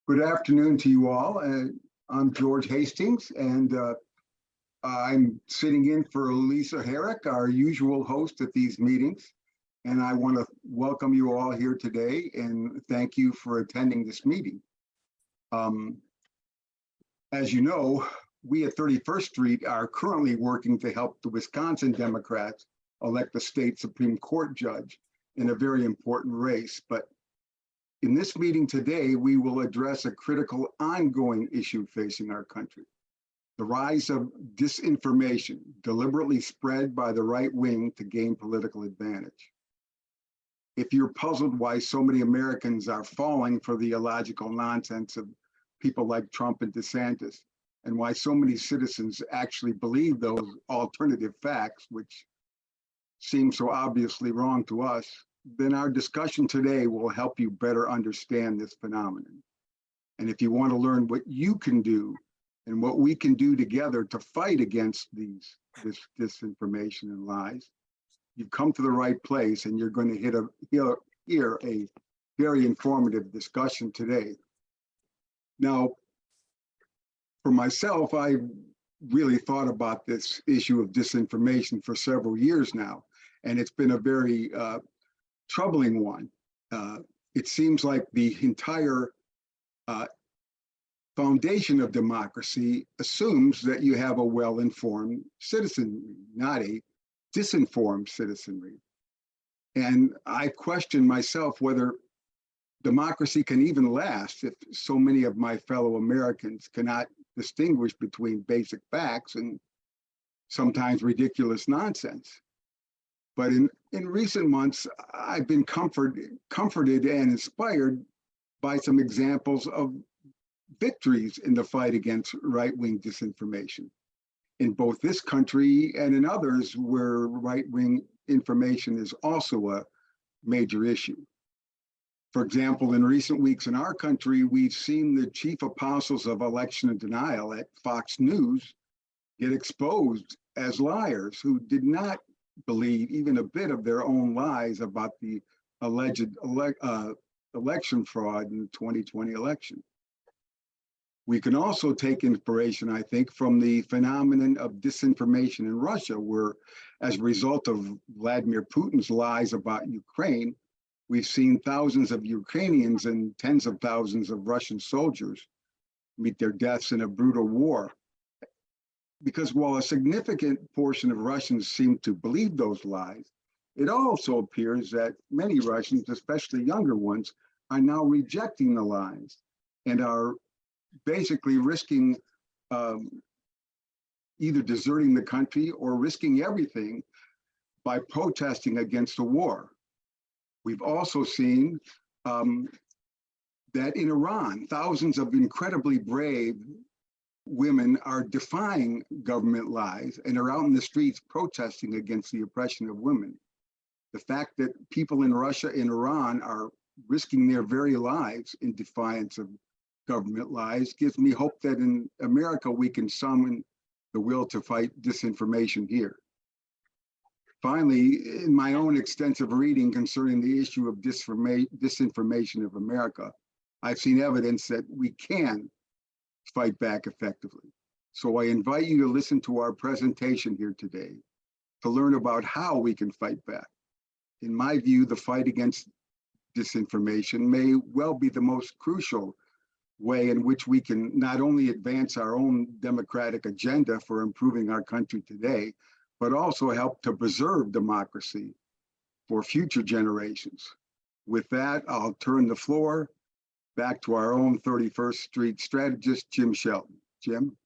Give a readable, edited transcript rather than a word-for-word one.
Good afternoon to you all. I'm George Hastings, and I'm sitting in for Lisa Herrick, our usual host at these meetings. And I want to welcome you all here today and thank you for attending this meeting. As you know, we at 31st Street are currently working to help the Wisconsin Democrats elect the state Supreme Court judge in a very important race. But in this meeting today, we will address a critical ongoing issue facing our country: the rise of disinformation deliberately spread by the right wing to gain political advantage. If you're puzzled why so many Americans are falling for the illogical nonsense of people like Trump and DeSantis, and why so many citizens actually believe those alternative facts, which seem so obviously wrong to us, then our discussion today will help you better understand this phenomenon. And if you want to learn what you can do and what we can do together to fight against this disinformation and lies, you've come to the right place, and you're going to hear a very informative discussion today. Now, for myself, I really thought about this issue of disinformation for several years now, and it's been a very troubling one. It seems like the entire foundation of democracy assumes that you have a well-informed citizenry, not a disinformed citizenry. And I question myself whether democracy can even last if so many of my fellow Americans cannot distinguish between basic facts and sometimes ridiculous nonsense. But in recent months, I've been comforted and inspired by some examples of victories in the fight against right-wing disinformation in both this country and in others where right-wing information is also a major issue. For example, in recent weeks in our country, we've seen the chief apostles of election denial at Fox News get exposed as liars who did not believe even a bit of their own lies about the alleged election fraud in the 2020 election. We can also take inspiration, I think, from the phenomenon of disinformation in Russia, where as a result of Vladimir Putin's lies about Ukraine, we've seen thousands of Ukrainians and tens of thousands of Russian soldiers meet their deaths in a brutal war. Because while a significant portion of Russians seem to believe those lies, it also appears that many Russians, especially younger ones, are now rejecting the lies and are basically risking either deserting the country or risking everything by protesting against the war. We've also seen that in Iran, thousands of incredibly brave women are defying government lies and are out in the streets protesting against the oppression of women. The fact that people in Russia and Iran are risking their very lives in defiance of government lies gives me hope that in America we can summon the will to fight disinformation here. Finally, in my own extensive reading concerning the issue of disinformation of America, I've seen evidence that we can fight back effectively. So I invite you to listen to our presentation here today to learn about how we can fight back. In my view, the fight against disinformation may well be the most crucial way in which we can not only advance our own democratic agenda for improving our country today, but also help to preserve democracy for future generations. With that, I'll turn the floor back to our own 31st Street strategist, Jim Shelton. Jim?